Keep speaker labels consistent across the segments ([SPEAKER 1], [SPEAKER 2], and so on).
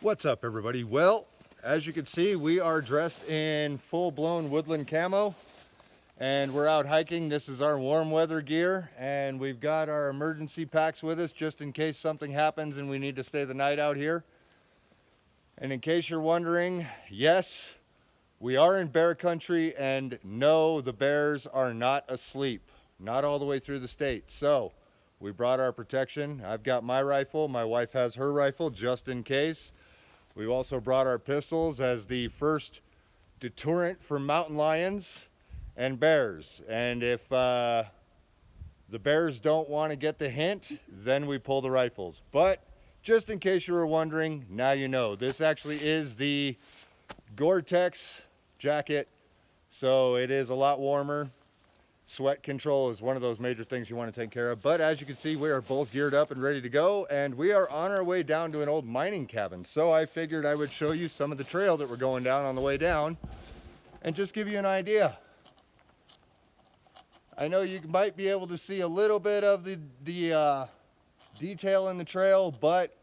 [SPEAKER 1] What's up, everybody? Well, as you can see, we are dressed in full-blown woodland camo and we're out hiking. This is our warm weather gear, and we've got our emergency packs with us just in case something happens and we need to stay the night out here. And in case you're wondering, yes, we are in bear country, and no, the bears are not asleep, not all the way through the state. So we brought our protection. I've got my rifle, my wife has her rifle just in case. We've also brought our pistols as the first deterrent for mountain lions and bears. And if the bears don't want to get the hint, then we pull the rifles. But just in case you were wondering, now you know. This actually is the Gore-Tex jacket, so it is a lot warmer. Sweat control is one of those major things you want to take care of. But as you can see, we are both geared up and ready to go, and we are on our way down to an old mining cabin. So I figured I would show you some of the trail that we're going down on the way down and just give you an idea. I know you might be able to see a little bit of the detail in the trail, but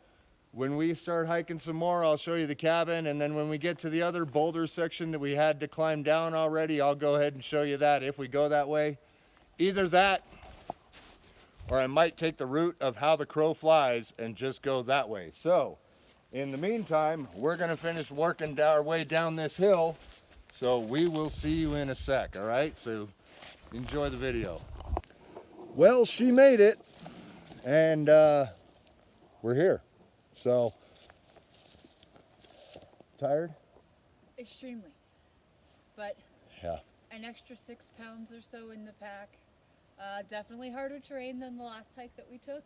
[SPEAKER 1] when we start hiking some more, I'll show you the cabin, and then when we get to the other boulder section that we had to climb down already, I'll go ahead and show you that if we go that way. Either that, or I might take the route of how the crow flies and just go that way. So, in the meantime, we're gonna finish working our way down this hill, so we will see you in a sec, all right? So, enjoy the video. Well, she made it, and we're here. So, tired?
[SPEAKER 2] Extremely. But
[SPEAKER 1] yeah,
[SPEAKER 2] an extra 6 pounds or so in the pack. Definitely harder terrain than the last hike that we took.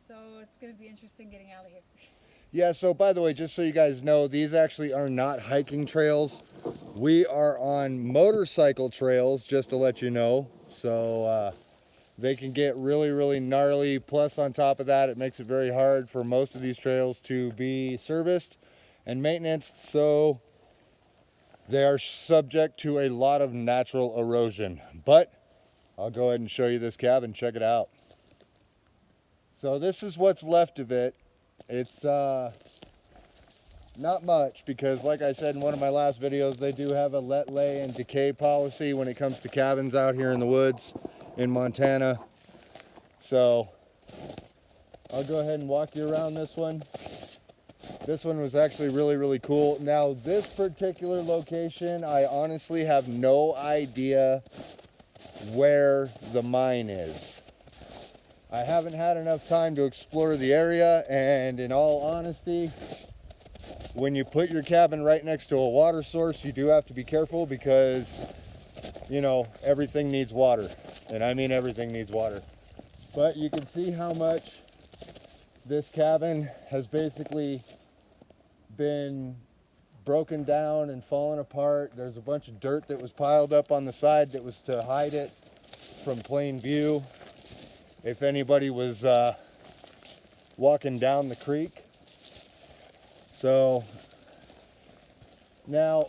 [SPEAKER 2] So it's going to be interesting getting out of here.
[SPEAKER 1] Yeah, so by the way, just so you guys know, these actually are not hiking trails. We are on motorcycle trails, just to let you know. So, they can get really, really gnarly. Plus, on top of that, it makes it very hard for most of these trails to be serviced and maintenance. So they are subject to a lot of natural erosion. But I'll go ahead and show you this cabin. Check it out. So this is what's left of it. It's not much because, like I said in one of my last videos, they do have a let, lay, and decay policy when it comes to cabins out here in the woods in Montana. So I'll go ahead and walk you around this one. This one was actually really, really cool. Now, this particular location, I honestly have no idea where the mine is. I haven't had enough time to explore the area, and in all honesty, when you put your cabin right next to a water source, you do have to be careful because, you know, everything needs water. And I mean everything needs water. But you can see how much this cabin has basically been broken down and fallen apart. There's a bunch of dirt that was piled up on the side that was to hide it from plain view if anybody was walking down the creek. So now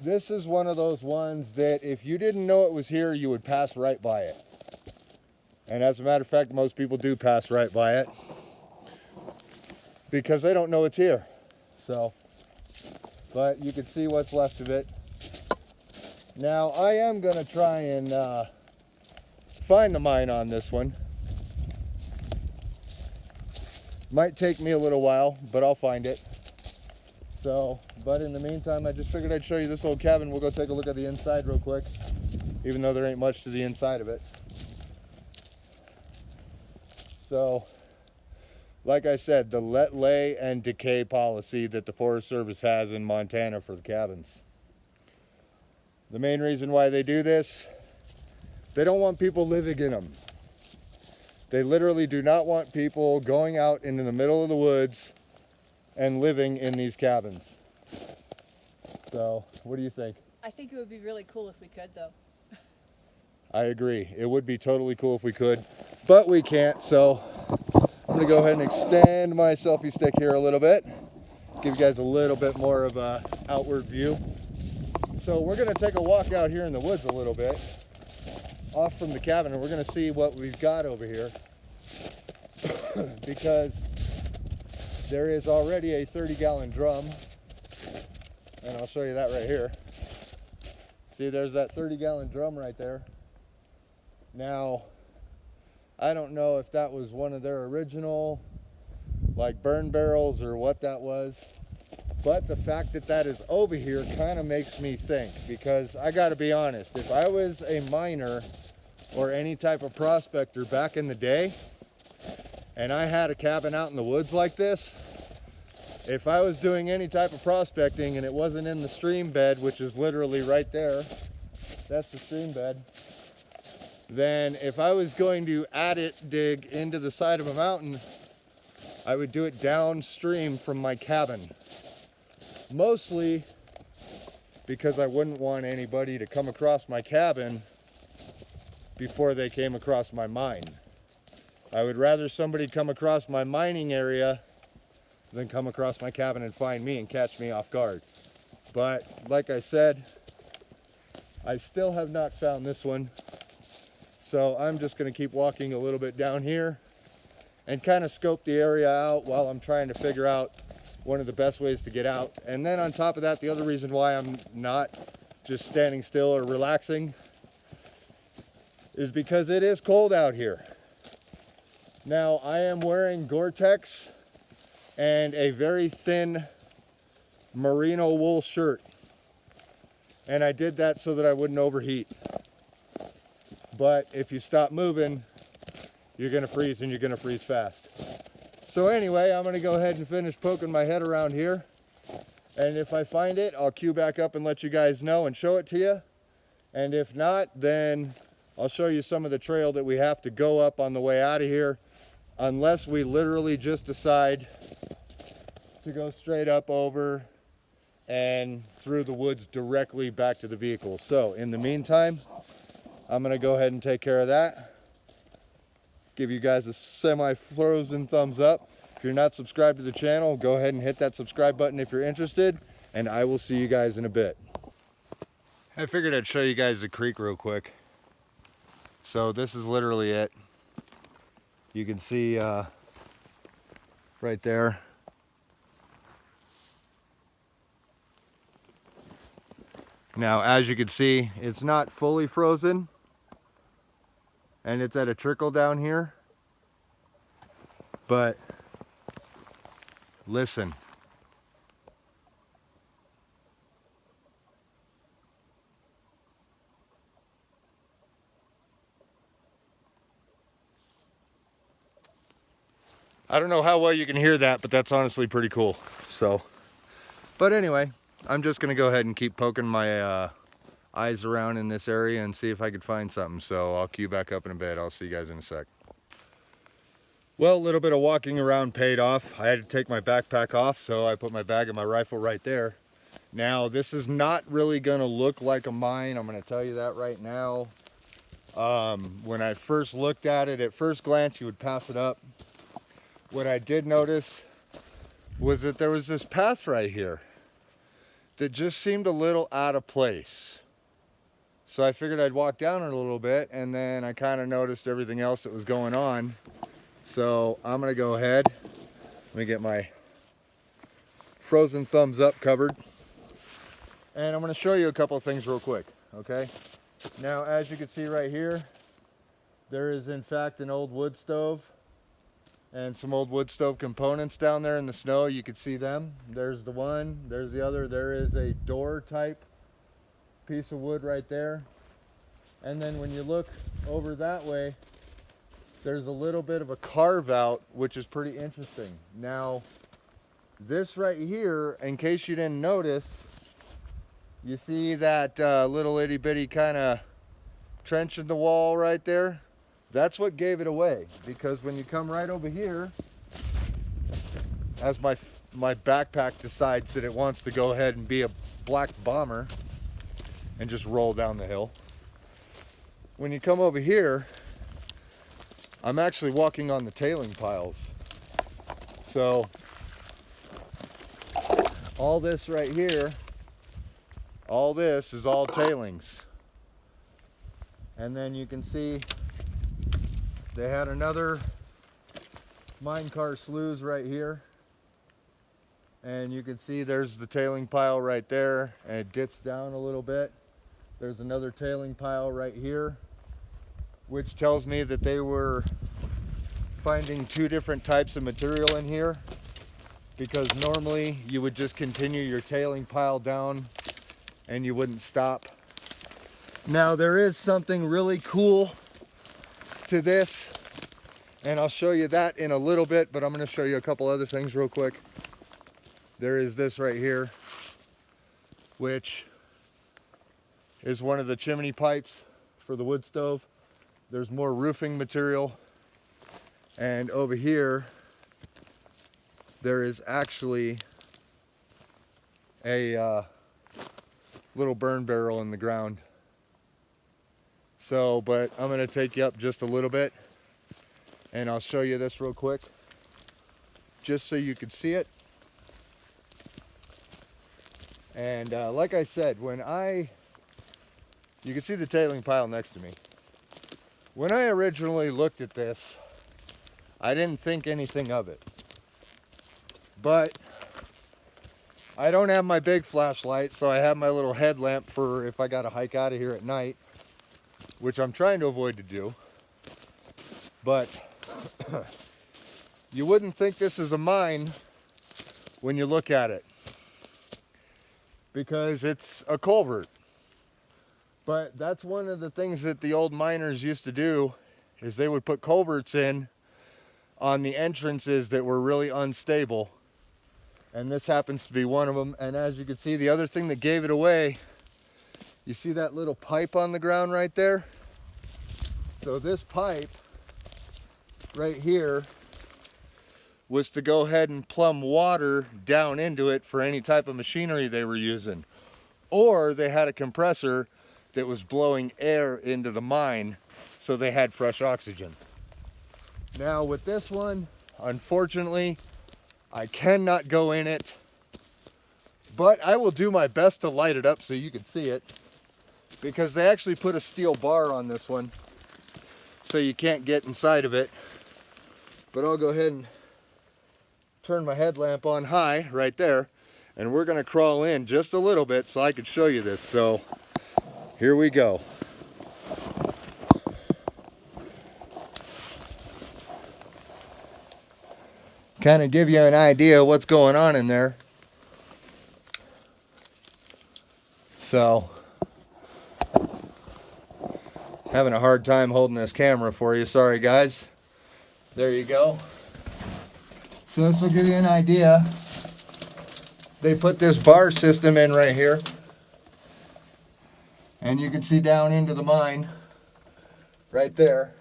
[SPEAKER 1] this is one of those ones that if you didn't know it was here, you would pass right by it. And as a matter of fact, most people do pass right by it because they don't know it's here. So, but you can see what's left of it. Now, I am going to try and find the mine on this one. Might take me a little while, but I'll find it. So, but in the meantime, I just figured I'd show you this old cabin. We'll go take a look at the inside real quick, even though there ain't much to the inside of it. So, like I said, the let, lay, and decay policy that the Forest Service has in Montana for the cabins. The main reason why they do this, they don't want people living in them. They literally do not want people going out into the middle of the woods and living in these cabins. So, what do you think?
[SPEAKER 2] I think it would be really cool if we could, though.
[SPEAKER 1] I agree. It would be totally cool if we could, but we can't. So I'm gonna go ahead and extend my selfie stick here a little bit, give you guys a little bit more of a outward view. So we're gonna take a walk out here in the woods a little bit, off from the cabin, and we're gonna see what we've got over here. Because there is already a 30-gallon drum, and I'll show you that right here. See, there's that 30-gallon drum right there. Now, I don't know if that was one of their original like burn barrels or what that was, but the fact that that is over here kind of makes me think, because I got to be honest, if I was a miner or any type of prospector back in the day and I had a cabin out in the woods like this, if I was doing any type of prospecting and it wasn't in the stream bed, which is literally right there, that's the stream bed, then if I was going to dig into the side of a mountain, I would do it downstream from my cabin. Mostly because I wouldn't want anybody to come across my cabin before they came across my mine. I would rather somebody come across my mining area than come across my cabin and find me and catch me off guard. But like I said, I still have not found this one. So I'm just going to keep walking a little bit down here and kind of scope the area out while I'm trying to figure out one of the best ways to get out. And then on top of that, the other reason why I'm not just standing still or relaxing is because it is cold out here. Now, I am wearing Gore-Tex and a very thin merino wool shirt. And I did that so that I wouldn't overheat. But if you stop moving, you're gonna freeze, and you're gonna freeze fast. So anyway, I'm gonna go ahead and finish poking my head around here. And if I find it, I'll cue back up and let you guys know and show it to you. And if not, then I'll show you some of the trail that we have to go up on the way out of here, unless we literally just decide to go straight up over and through the woods directly back to the vehicle. So in the meantime, I'm gonna go ahead and take care of that. Give you guys a semi-frozen thumbs up. If you're not subscribed to the channel, go ahead and hit that subscribe button if you're interested, and I will see you guys in a bit. I figured I'd show you guys the creek real quick. So this is literally it. You can see right there. Now, as you can see, it's not fully frozen, and it's at a trickle down here. But listen. I don't know how well you can hear that, but that's honestly pretty cool. So, but anyway, I'm just gonna go ahead and keep poking my eyes around in this area and see if I could find something. So I'll cue back up in a bit. I'll see you guys in a sec. Well, a little bit of walking around paid off. I had to take my backpack off, so I put my bag and my rifle right there. Now, this is not really gonna look like a mine. I'm gonna tell you that right now. When I first looked at it, at first glance, you would pass it up. What I did notice was that there was this path right here that just seemed a little out of place. So I figured I'd walk down it a little bit, and then I kind of noticed everything else that was going on. So I'm gonna go ahead, let me get my frozen thumbs up covered, and I'm gonna show you a couple of things real quick, okay? Now, as you can see right here, there is in fact an old wood stove and some old wood stove components down there in the snow. You can see them. There's the one, there's the other. There is a door type piece of wood right there. And then when you look over that way, there's a little bit of a carve out, which is pretty interesting. Now, this right here, in case you didn't notice, you see that little itty bitty kind of trench in the wall right there? That's what gave it away, because when you come right over here, as my backpack decides that it wants to go ahead and be a black bomber and just roll down the hill, when you come over here, I'm actually walking on the tailing piles. So all this right here, all this is all tailings. And then you can see they had another mine car sluice right here. And you can see there's the tailing pile right there, and it dips down a little bit. There's another tailing pile right here, which tells me that they were finding two different types of material in here, because normally you would just continue your tailing pile down and you wouldn't stop. Now there is something really cool to this, and I'll show you that in a little bit, but I'm going to show you a couple other things real quick. There is this right here, which is one of the chimney pipes for the wood stove. There's more roofing material, and over here there is actually a little burn barrel in the ground. So, but I'm going to take you up just a little bit and I'll show you this real quick just so you can see it. And like I said, you can see the tailing pile next to me. When I originally looked at this, I didn't think anything of it. But I don't have my big flashlight, so I have my little headlamp for if I got to hike out of here at night, which I'm trying to avoid to do. But you wouldn't think this is a mine when you look at it, because it's a culvert. But that's one of the things that the old miners used to do, is they would put culverts in on the entrances that were really unstable. And this happens to be one of them. And as you can see, the other thing that gave it away, you see that little pipe on the ground right there? So this pipe right here was to go ahead and plumb water down into it for any type of machinery they were using. Or they had a compressor that was blowing air into the mine so they had fresh oxygen. Now with this one, unfortunately, I cannot go in it, but I will do my best to light it up so you can see it, because they actually put a steel bar on this one so you can't get inside of it. But I'll go ahead and turn my headlamp on high right there, and we're going to crawl in just a little bit so I can show you this. So here we go. Kind of give you an idea of what's going on in there. So, having a hard time holding this camera for you, sorry guys. There you go. So this will give you an idea. They put this bar system in right here, and you can see down into the mine right there.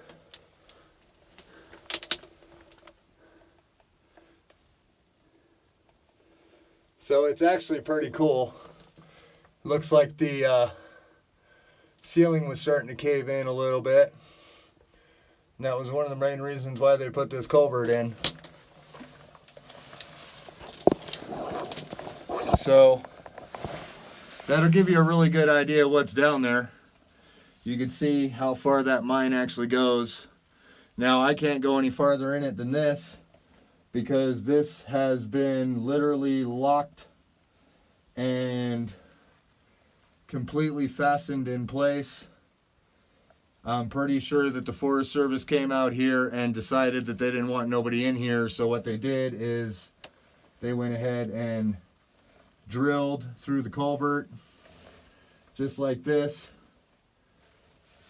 [SPEAKER 1] So it's actually pretty cool. Looks like the ceiling was starting to cave in a little bit. And that was one of the main reasons why they put this culvert in. So that'll give you a really good idea of what's down there. You can see how far that mine actually goes. Now I can't go any farther in it than this, because this has been literally locked and completely fastened in place. I'm pretty sure that the Forest Service came out here and decided that they didn't want nobody in here, so what they did is they went ahead and drilled through the culvert just like this.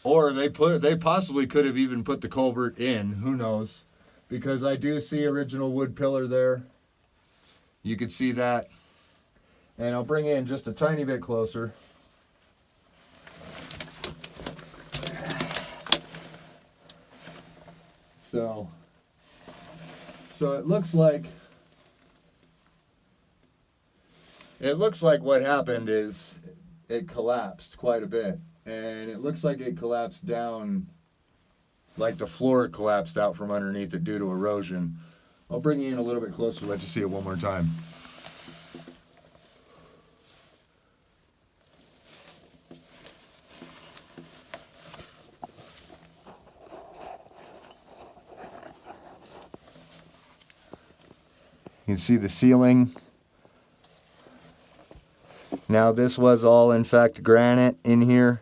[SPEAKER 1] Or they possibly could have even put the culvert in, who knows, because I do see original wood pillar there. You can see that. And I'll bring in just a tiny bit closer. So it looks like what happened is it collapsed quite a bit, and it looks like it collapsed down, like the floor collapsed out from underneath it due to erosion. I'll bring you in a little bit closer, let you see it one more time. You can see the ceiling Now this was all in fact granite in here.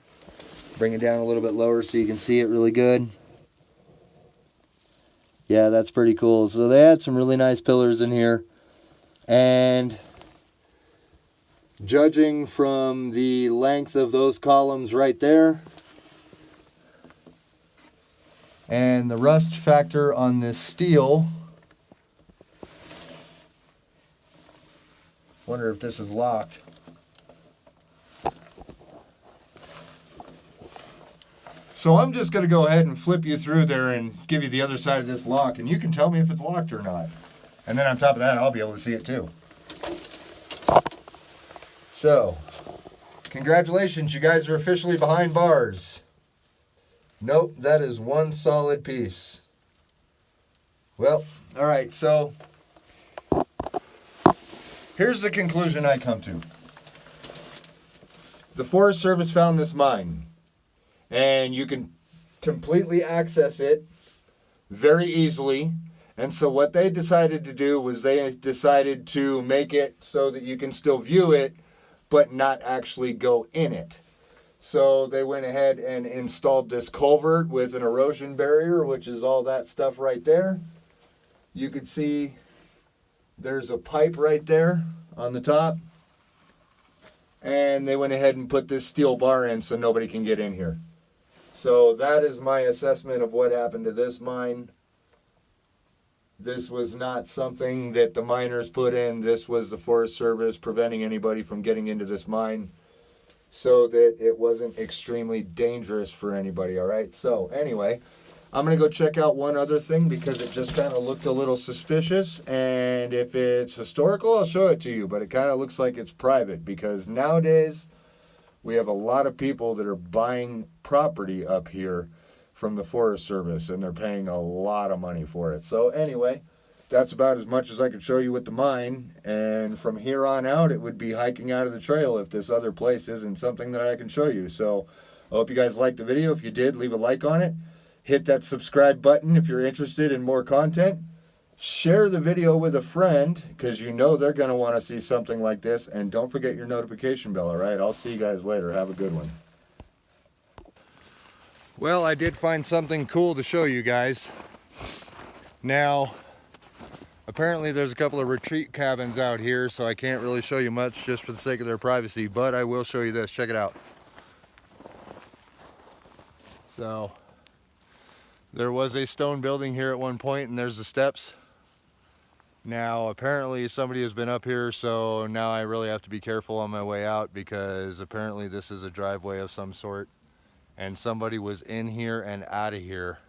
[SPEAKER 1] Bring it down a little bit lower so you can see it really good. Yeah, that's pretty cool. So they had some really nice pillars in here. And judging from the length of those columns right there and the rust factor on this steel, wonder if this is locked. So I'm just going to go ahead and flip you through there and give you the other side of this lock, and you can tell me if it's locked or not. And then on top of that, I'll be able to see it too. So, congratulations, you guys are officially behind bars. Nope, that is one solid piece. Well, all right, so here's the conclusion I come to. The Forest Service found this mine, and you can completely access it very easily. And so what they decided to do was they decided to make it so that you can still view it, but not actually go in it. So they went ahead and installed this culvert with an erosion barrier, which is all that stuff right there. You can see there's a pipe right there on the top. And they went ahead and put this steel bar in so nobody can get in here. So that is my assessment of what happened to this mine. This was not something that the miners put in. This was the Forest Service preventing anybody from getting into this mine so that it wasn't extremely dangerous for anybody, all right? So anyway, I'm going to go check out one other thing because it just kind of looked a little suspicious. And if it's historical, I'll show it to you. But it kind of looks like it's private because nowadays we have a lot of people that are buying property up here from the Forest Service, and they're paying a lot of money for it. So anyway, that's about as much as I could show you with the mine. And from here on out, it would be hiking out of the trail if this other place isn't something that I can show you. So I hope you guys liked the video. If you did, leave a like on it. Hit that subscribe button if you're interested in more content. Share the video with a friend because you know they're going to want to see something like this. And don't forget your notification bell, all right? I'll see you guys later. Have a good one. Well, I did find something cool to show you guys. Now, apparently there's a couple of retreat cabins out here, so I can't really show you much just for the sake of their privacy, but I will show you this. Check it out. So, there was a stone building here at one point, and there's the steps. Now, apparently somebody has been up here, so now I really have to be careful on my way out because apparently this is a driveway of some sort. And somebody was in here and out of here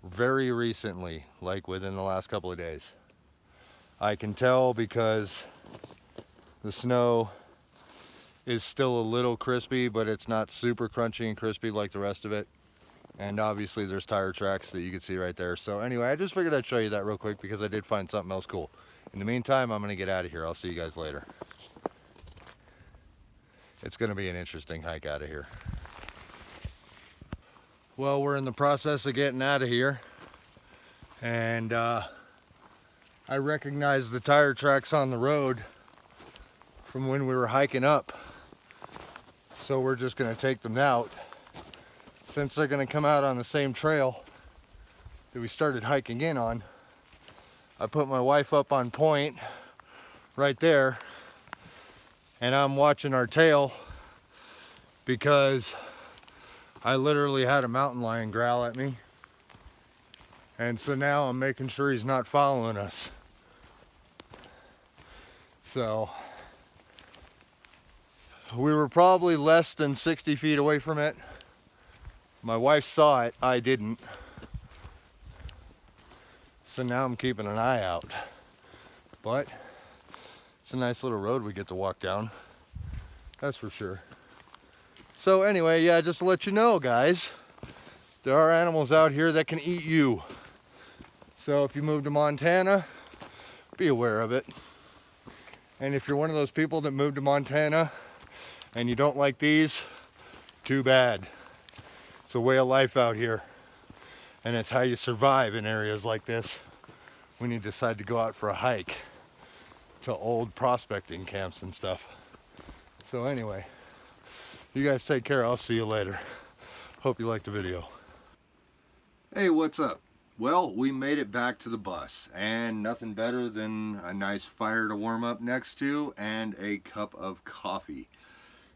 [SPEAKER 1] very recently, like within the last couple of days. I can tell because the snow is still a little crispy, but it's not super crunchy and crispy like the rest of it. And obviously there's tire tracks that you can see right there. So anyway, I just figured I'd show you that real quick because I did find something else cool. In the meantime, I'm gonna get out of here. I'll see you guys later. It's gonna be an interesting hike out of here. Well, we're in the process of getting out of here, and I recognize the tire tracks on the road from when we were hiking up, so we're just going to take them out since they're going to come out on the same trail that we started hiking in on. I put my wife up on point right there, and I'm watching our tail because I literally had a mountain lion growl at me. And so now I'm making sure he's not following us. So we were probably less than 60 feet away from it. My wife saw it, I didn't. So now I'm keeping an eye out. But it's a nice little road we get to walk down. That's for sure. So anyway, yeah, just to let you know, guys, there are animals out here that can eat you. So if you move to Montana, be aware of it. And if you're one of those people that moved to Montana and you don't like these, too bad. It's a way of life out here. And it's how you survive in areas like this when you decide to go out for a hike to old prospecting camps and stuff. So anyway, you guys take care. I'll see you later. Hope you liked the video. Hey, what's up? Well, we made it back to the bus, and nothing better than a nice fire to warm up next to and a cup of coffee.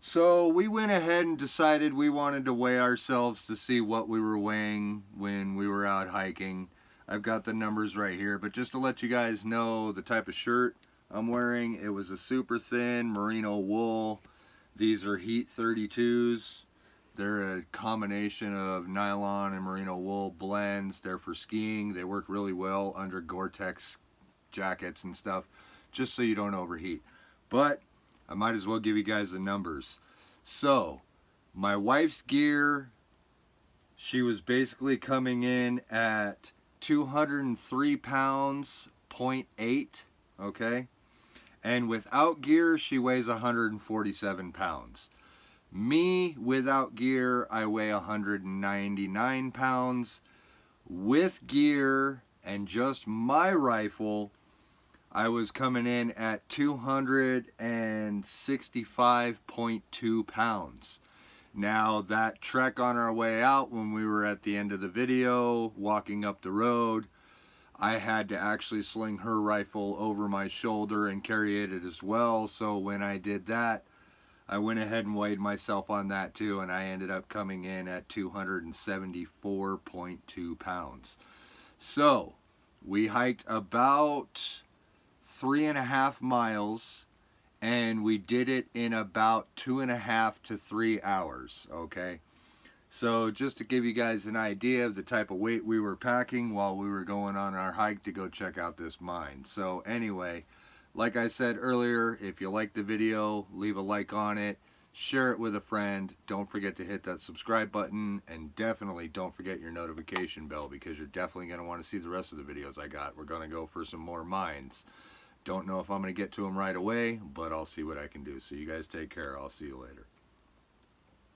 [SPEAKER 1] So we went ahead and decided we wanted to weigh ourselves to see what we were weighing when we were out hiking. I've got the numbers right here, but just to let you guys know the type of shirt I'm wearing, it was a super thin merino wool. These are Heat 32s. They're a combination of nylon and merino wool blends. They're for skiing. They work really well under Gore-Tex jackets and stuff, just so you don't overheat. But I might as well give you guys the numbers. So, my wife's gear, she was basically coming in at 203 pounds, 0.8, okay? And without gear, she weighs 147 pounds. Me, without gear, I weigh 199 pounds. With gear and just my rifle, I was coming in at 265.2 pounds. Now, that trek on our way out, when we were at the end of the video, walking up the road, I had to actually sling her rifle over my shoulder and carry it as well. So when I did that, I went ahead and weighed myself on that too, and I ended up coming in at 274.2 pounds. So we hiked about 3.5 miles, and we did it in about 2.5 to 3 hours, okay? So just to give you guys an idea of the type of weight we were packing while we were going on our hike to go check out this mine. So anyway, like I said earlier, if you like the video, leave a like on it, share it with a friend, don't forget to hit that subscribe button, and definitely don't forget your notification bell, because you're definitely going to want to see the rest of the videos I got. We're going to go for some more mines. Don't know if I'm going to get to them right away, but I'll see what I can do. So you guys take care. I'll see you later.